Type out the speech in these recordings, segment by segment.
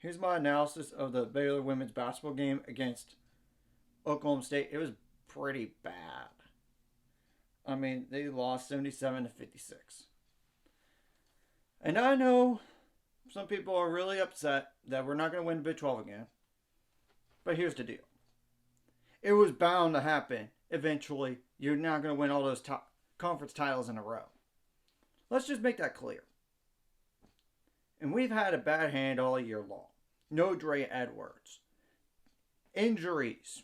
Here's my analysis of the Baylor women's basketball game against Oklahoma State. It was pretty bad. I mean, they lost 77 to 56. And I know some people are really upset that we're not going to win Big 12 again. But here's the deal. It was bound to happen. Eventually, you're not going to win all those conference titles in a row. Let's just make that clear. And we've had a bad hand all year long. No Dre Edwards. Injuries.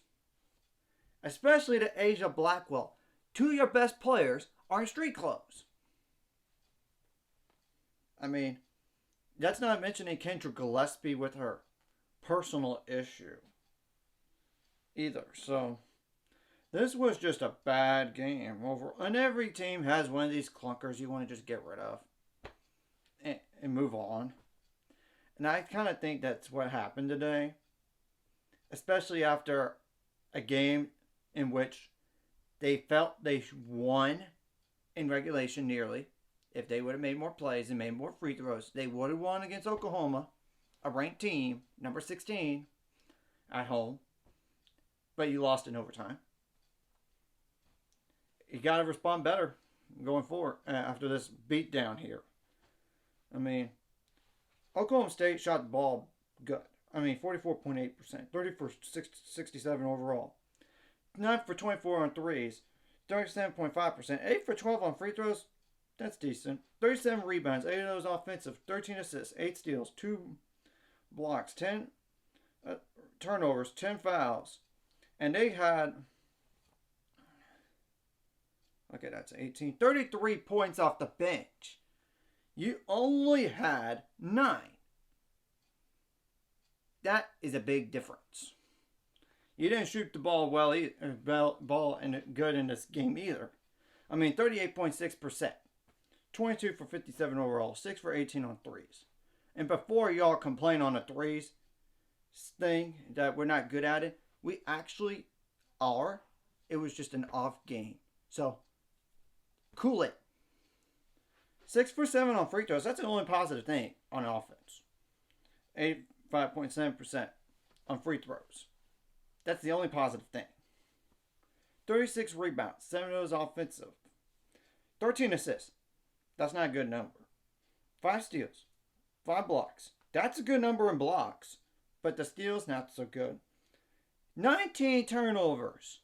Especially to Asia Blackwell. Two of your best players are in street clothes. I mean, that's not mentioning Kendra Gillespie with her personal issue either. So, this was just a bad game overall. And every team has one of these clunkers you want to just get rid of and move on. And I kind of think that's what happened today. Especially after a game in which they felt they won in regulation nearly. If they would have made more plays and made more free throws, they would have won against Oklahoma, a ranked team, number 16, at home. But you lost in overtime. You got to respond better going forward after this beatdown here. I mean, Oklahoma State shot the ball good. I mean, 44.8%, 30 for 67 overall. 9 for 24 on threes, 37.5%, 8 for 12 on free throws. That's decent. 37 rebounds, 8 of those offensive, 13 assists, 8 steals, 2 blocks, 10 turnovers, 10 fouls. And they had, okay, that's 18, 33 points off the bench. You only had 9. That is a big difference. You didn't shoot the ball well either, ball good in this game either. I mean, 38.6%. 22 for 57 overall, 6 for 18 on threes. And before y'all complain on the threes thing that we're not good at it, we actually are. It was just an off game. So, cool it. 6 for 7 on free throws. That's the only positive thing on offense. 85.7% on free throws. That's the only positive thing. 36 rebounds, 7 of those offensive. 13 assists. That's not a good number. 5 steals. 5 blocks. That's a good number in blocks. But the steals, not so good. 19 turnovers.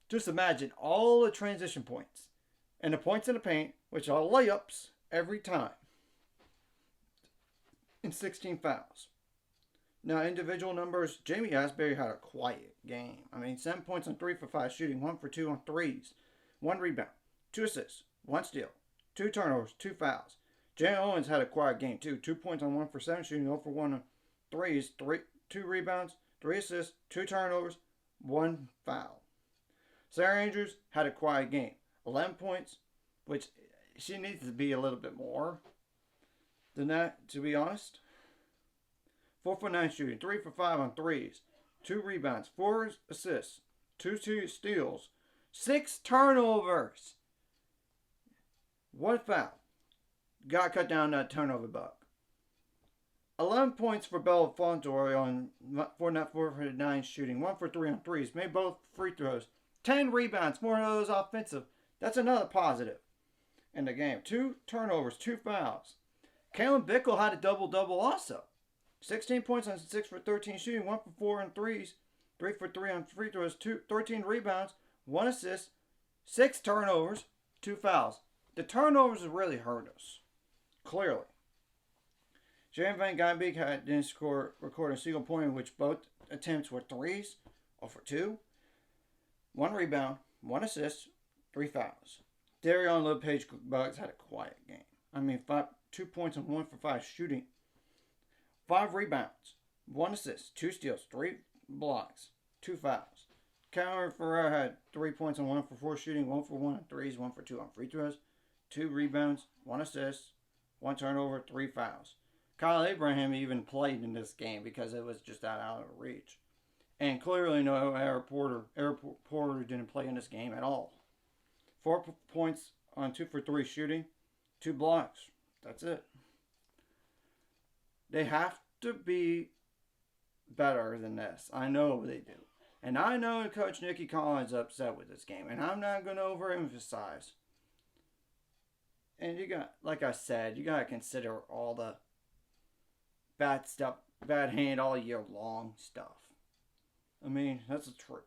Just imagine all the transition points. And the points in the paint, which are layups every time. And 16 fouls. Now, individual numbers, Jamie Asbury had a quiet game. I mean, 7 points on 3 for 5 shooting, 1 for 2 on threes, 1 rebound, 2 assists, 1 steal, 2 turnovers, 2 fouls. Jay Owens had a quiet game too. 2 points on 1 for 7 shooting, 0 for 1 on threes, 2 rebounds, 3 assists, 2 turnovers, 1 foul. Sarah Andrews had a quiet game. 11 points, which she needs to be a little bit more than that, to be honest. 4 for 9 shooting, 3 for 5 on threes, 2 rebounds, 4 assists, 2 steals, 6 turnovers, 1 foul. Got to cut down that turnover buck. 11 points for Bella Fontori on 4 for 9 shooting, 1 for 3 on threes, made both free throws, 10 rebounds, more of those offensive. That's another positive in the game. 2 turnovers, 2 fouls. Kalen Bickle had a double-double also. 16 points on 6 for 13 shooting, 1 for 4 on threes, 3 for 3 on free throws, 13 rebounds, 1 assist, 6 turnovers, 2 fouls. The turnovers have really hurt us. Clearly. Jan Van Ginbeek didn't record a single point in which both attempts were threes, 0 for 2, 1 rebound, 1 assist, 3 fouls. Darion Lopez Bugs had a quiet game. I mean, 2 points on 1 for 5 shooting. 5 rebounds, 1 assist, 2 steals, 3 blocks, 2 fouls. Cameron Ferrer had 3 points on 1 for 4 shooting, 1 for 1 on threes, 1 for 2 on free throws, 2 rebounds, 1 assist, 1 turnover, 3 fouls. Kyle Abraham even played in this game because it was just out of reach. And clearly no Eric Porter. Eric Porter didn't play in this game at all. 4 points on 2 for 3 shooting, 2 blocks. That's it. They have to be better than this. I know they do. And I know Coach Nikki Collins is upset with this game. And I'm not going to overemphasize. And you got, like I said, you got to consider all the bad stuff, bad hand all year long stuff. I mean, that's the truth.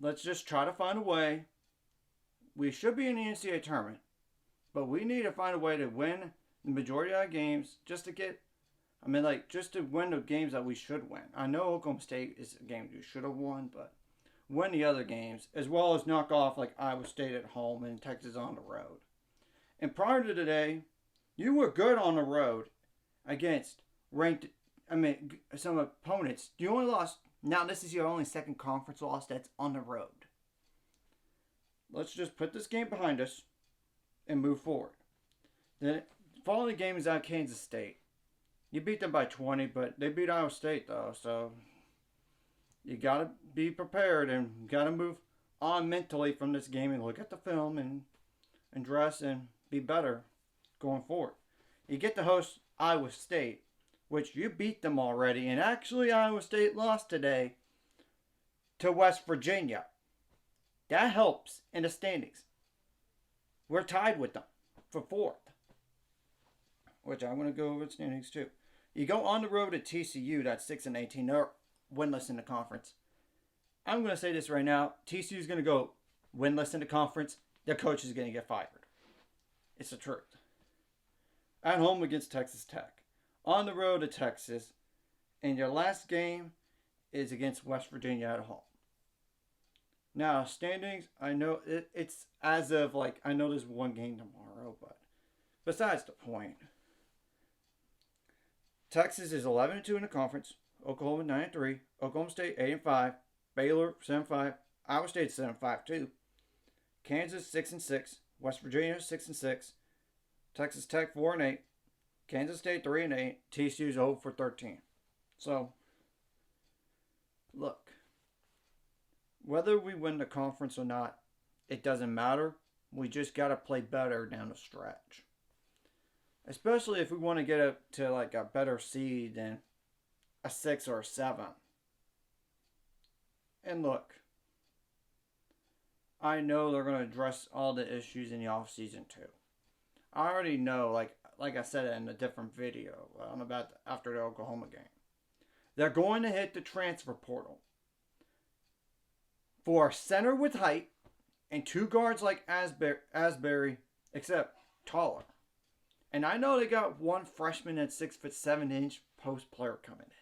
Let's just try to find a way. We should be in the NCAA tournament, but we need to find a way to win the majority of our games just to get, just to win the games that we should win. I know Oklahoma State is a game you should have won, but win the other games, as well as knock off like Iowa State at home and Texas on the road. And prior to today, you were good on the road against some opponents. You only lost. Now this is your only second conference loss that's on the road. Let's just put this game behind us and move forward. Then following game is at Kansas State. You beat them by 20, but they beat Iowa State though, so you gotta be prepared and gotta move on mentally from this game and look at the film and dress and be better going forward. You get to host Iowa State, which you beat them already, and actually Iowa State lost today to West Virginia. That helps in the standings. We're tied with them for 4th, which I'm going to go over the standings too. You go on the road at TCU, that's 6-18. They're winless in the conference. I'm going to say this right now. TCU is going to go winless in the conference. Their coach is going to get fired. It's the truth. At home against Texas Tech. On the road to Texas. And your last game is against West Virginia at home. Now, standings, I know it's as of I know there's one game tomorrow, but besides the point. Texas is 11-2 in the conference. Oklahoma 9-3. Oklahoma State 8-5. Baylor 7-5. Iowa State 7-5 too. Kansas 6-6. West Virginia 6-6. Texas Tech 4-8. Kansas State 3-8. TCU's 0-13. So, look, whether we win the conference or not, it doesn't matter. We just got to play better down the stretch. Especially if we want to get up to a better seed than a 6 or a 7. And look, I know they're going to address all the issues in the offseason too. I already know, like I said in a different video after the Oklahoma game. They're going to hit the transfer portal for a center with height and 2 guards like Asbury, except taller. And I know they got one freshman at 6'7" post player coming in.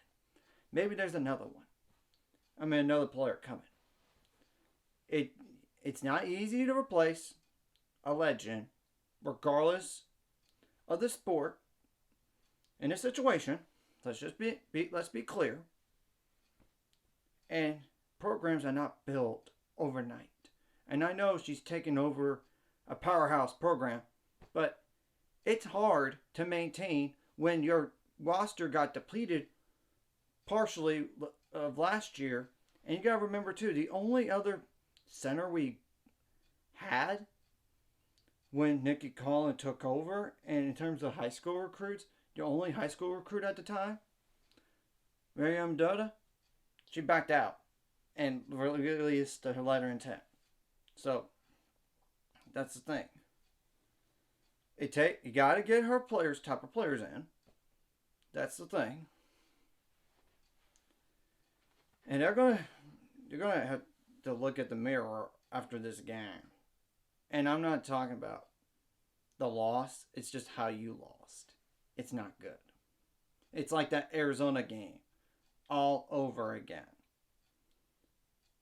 Maybe there's another one. Another player coming. It's not easy to replace a legend, regardless of the sport. In this situation, let's be clear. And programs are not built overnight. And I know she's taken over a powerhouse program, but it's hard to maintain when your roster got depleted partially of last year. And you got to remember too, the only other center we had when Nikki Collins took over, and in terms of high school recruits, the only high school recruit at the time, Miriam Doda, she backed out and released her letter of intent. So that's the thing. You got to get her type of players in. That's the thing. And you're gonna have to look at the mirror after this game. And I'm not talking about the loss. It's just how you lost. It's not good. It's like that Arizona game all over again.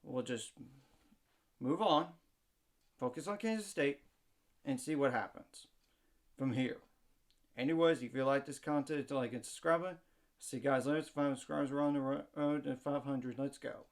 We'll just move on, focus on Kansas State, and see what happens from here. Anyways, if you like this content, like and subscribe. See you guys later. 5 subscribers. We're on the road to 500. Let's go.